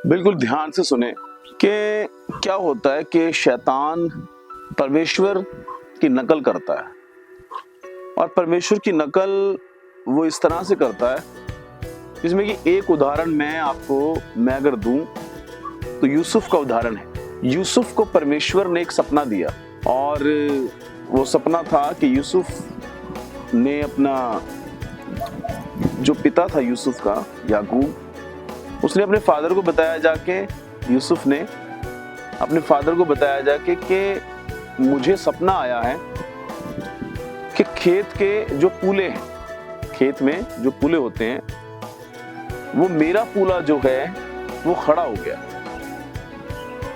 बिल्कुल ध्यान से सुने कि क्या होता है कि शैतान परमेश्वर की नकल करता है और परमेश्वर की नकल वो इस तरह से करता है जिसमें कि एक उदाहरण मैं अगर दूं तो यूसुफ का उदाहरण है। यूसुफ को परमेश्वर ने एक सपना दिया और वो सपना था कि यूसुफ ने अपना जो पिता था यूसुफ का, याकूब, उसने अपने फादर को बताया जाके, यूसुफ ने अपने फादर को बताया जाके कि मुझे सपना आया है कि खेत के जो पूले हैं, खेत में जो पूले होते हैं, वो मेरा पूला जो है वो खड़ा हो गया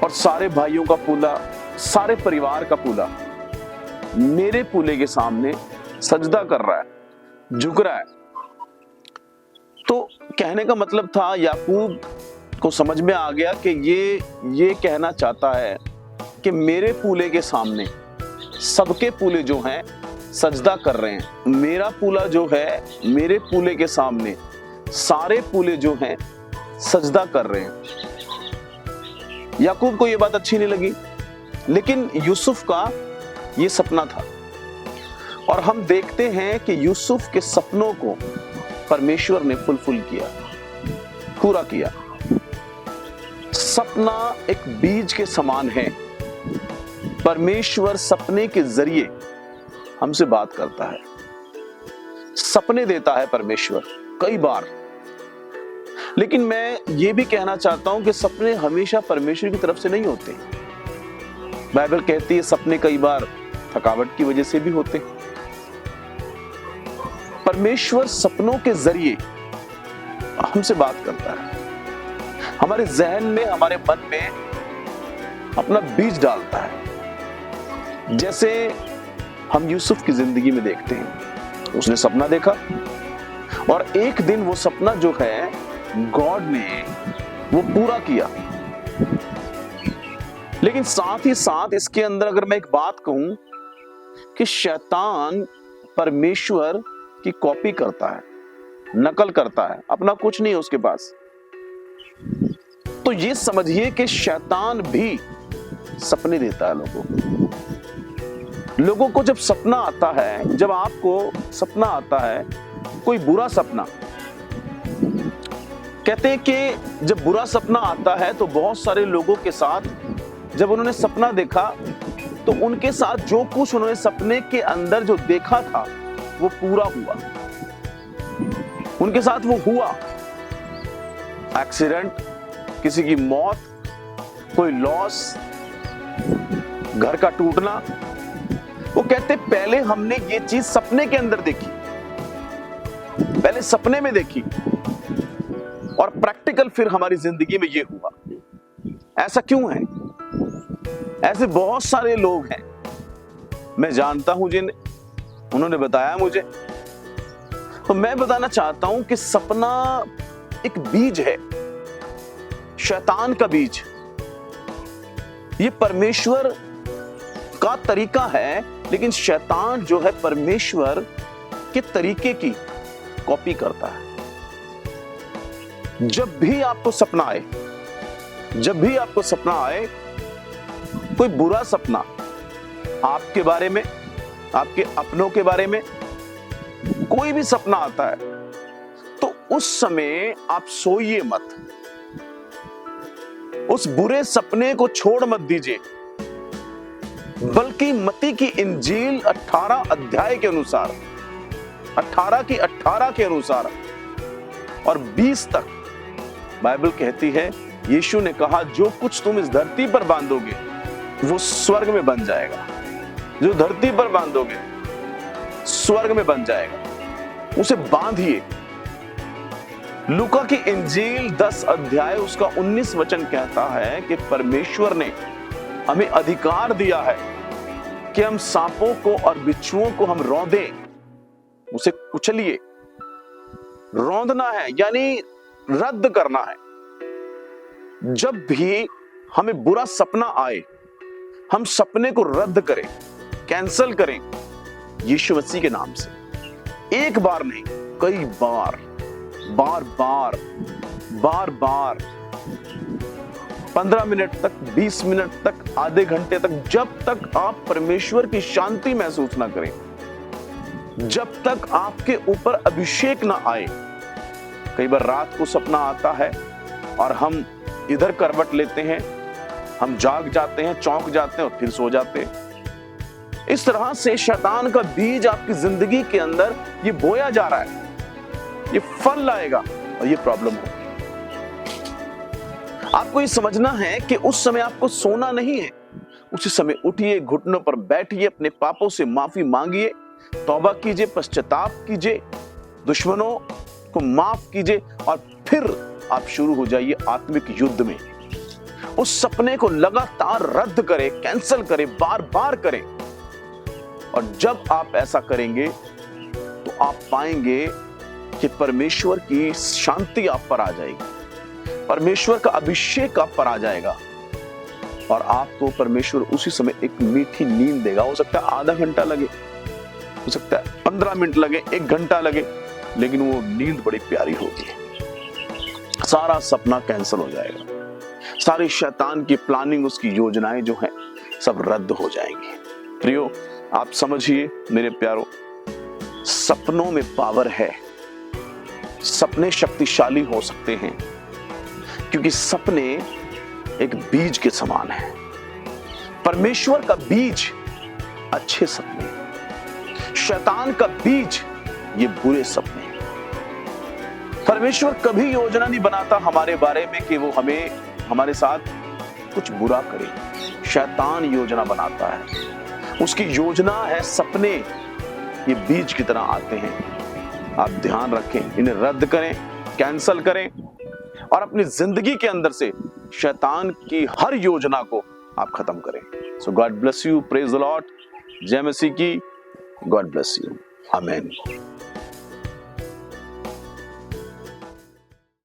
और सारे भाइयों का पूला, सारे परिवार का पूला मेरे पूले के सामने सजदा कर रहा है, झुक रहा है। तो कहने का मतलब था, याकूब को समझ में आ गया कि ये कहना चाहता है कि मेरे पूले के सामने सबके पूले जो हैं सजदा कर रहे हैं, मेरा पूला जो है, मेरे पूले के सामने सारे पूले जो हैं सजदा कर रहे हैं। याकूब को ये बात अच्छी नहीं लगी, लेकिन यूसुफ का ये सपना था और हम देखते हैं कि यूसुफ के सपनों को परमेश्वर ने फुलफिल किया, पूरा किया। सपना एक बीज के समान है। परमेश्वर सपने के जरिए हमसे बात करता है, सपने देता है परमेश्वर कई बार। लेकिन मैं ये भी कहना चाहता हूं कि सपने हमेशा परमेश्वर की तरफ से नहीं होते। बाइबल कहती है सपने कई बार थकावट की वजह से भी होते हैं। परमेश्वर सपनों के जरिए हमसे बात करता है, हमारे जहन में, हमारे मन में अपना बीज डालता है। जैसे हम यूसुफ की जिंदगी में देखते हैं, उसने सपना देखा और एक दिन वो सपना जो है गॉड ने वो पूरा किया। लेकिन साथ ही साथ इसके अंदर अगर मैं एक बात कहूं कि शैतान परमेश्वर की कॉपी करता है, नकल करता है, अपना कुछ नहीं है उसके पास। तो ये समझिए कि शैतान भी सपने देता है लोगों को। जब सपना आता है, जब आपको सपना आता है, कोई बुरा सपना, कहते हैं कि जब बुरा सपना आता है तो बहुत सारे लोगों के साथ जब उन्होंने सपना देखा तो उनके साथ जो कुछ उन्होंने सपने के अंदर जो देखा था वो पूरा हुआ, उनके साथ वो हुआ। एक्सीडेंट, किसी की मौत, कोई लॉस, घर का टूटना। वो कहते पहले हमने ये चीज सपने के अंदर देखी, पहले सपने में देखी और प्रैक्टिकल फिर हमारी जिंदगी में ये हुआ। ऐसा क्यों है? ऐसे बहुत सारे लोग हैं, मैं जानता हूं जिन्हें, उन्होंने बताया मुझे। तो मैं बताना चाहता हूं कि सपना एक बीज है, शैतान का बीज। ये परमेश्वर का तरीका है, लेकिन शैतान जो है परमेश्वर के तरीके की कॉपी करता है। जब भी आपको सपना आए, जब भी आपको सपना आए, कोई बुरा सपना आपके बारे में, आपके अपनों के बारे में, कोई भी सपना आता है तो उस समय आप सोइए मत, उस बुरे सपने को छोड़ मत दीजिए, बल्कि मत्ती की इंजील 18 अध्याय के अनुसार, 18 की 18 के अनुसार और 20 तक बाइबल कहती है, यीशु ने कहा जो कुछ तुम इस धरती पर बांधोगे वो स्वर्ग में बन जाएगा, जो धरती पर बांधोगे स्वर्ग में बन जाएगा, उसे बांधिए। लूका की इंजील 10 अध्याय उसका 19 वचन कहता है कि परमेश्वर ने हमें अधिकार दिया है कि हम सांपों को और बिच्छुओं को हम रौंदें, उसे कुचलिए। रौंदना है यानी रद्द करना है। जब भी हमें बुरा सपना आए, हम सपने को रद्द करें, कैंसल करें यीशु मसीह के नाम से। एक बार नहीं, कई बार, बार बार, बार बार 15 मिनट तक, 20 मिनट तक, आधे घंटे तक, जब तक आप परमेश्वर की शांति महसूस ना करें, जब तक आपके ऊपर अभिषेक ना आए। कई बार रात को सपना आता है और हम इधर करवट लेते हैं, हम जाग जाते हैं, चौंक जाते हैं और फिर सो जाते हैं। इस तरह से शैतान का बीज आपकी जिंदगी के अंदर ये बोया जा रहा है, ये फल लाएगा और ये प्रॉब्लम होगी। आपको ये समझना है कि उस समय आपको सोना नहीं है, उसी समय उठिए, घुटनों पर बैठिए, अपने पापों से माफी मांगिए, तौबा कीजिए, पश्चाताप कीजिए, दुश्मनों को माफ कीजिए और फिर आप शुरू हो जाइए आत्मिक युद्ध में। उस सपने को लगातार रद्द करें, कैंसिल करें, बार बार करें। और जब आप ऐसा करेंगे तो आप पाएंगे कि परमेश्वर की शांति आप पर आ जाएगी, परमेश्वर का अभिषेक आप पर आ जाएगा और आपको परमेश्वर उसी समय एक मीठी नींद देगा। हो सकता है आधा घंटा लगे, हो सकता है 15 मिनट लगे, 1 घंटा लगे, लेकिन वो नींद बड़ी प्यारी होगी। सारा सपना कैंसिल हो जाएगा, सारी शैतान की प्लानिंग, उसकी योजनाएं जो हैं सब रद्द हो जाएंगी। प्रियो, आप समझिए मेरे प्यारो, सपनों में पावर है। सपने शक्तिशाली हो सकते हैं क्योंकि सपने एक बीज के समान है। परमेश्वर का बीज अच्छे सपने, शैतान का बीज ये बुरे सपने। परमेश्वर कभी योजना नहीं बनाता हमारे बारे में कि वो हमारे साथ कुछ बुरा करे। शैतान योजना बनाता है, उसकी योजना है सपने ये बीज की तरह आते हैं। आप ध्यान रखें, इन्हें रद्द करें, कैंसल करें और अपनी जिंदगी के अंदर से शैतान की हर योजना को आप खत्म करें। So God bless you, praise the lord, जय मसीह की, गॉड ब्लेस यू, आमीन।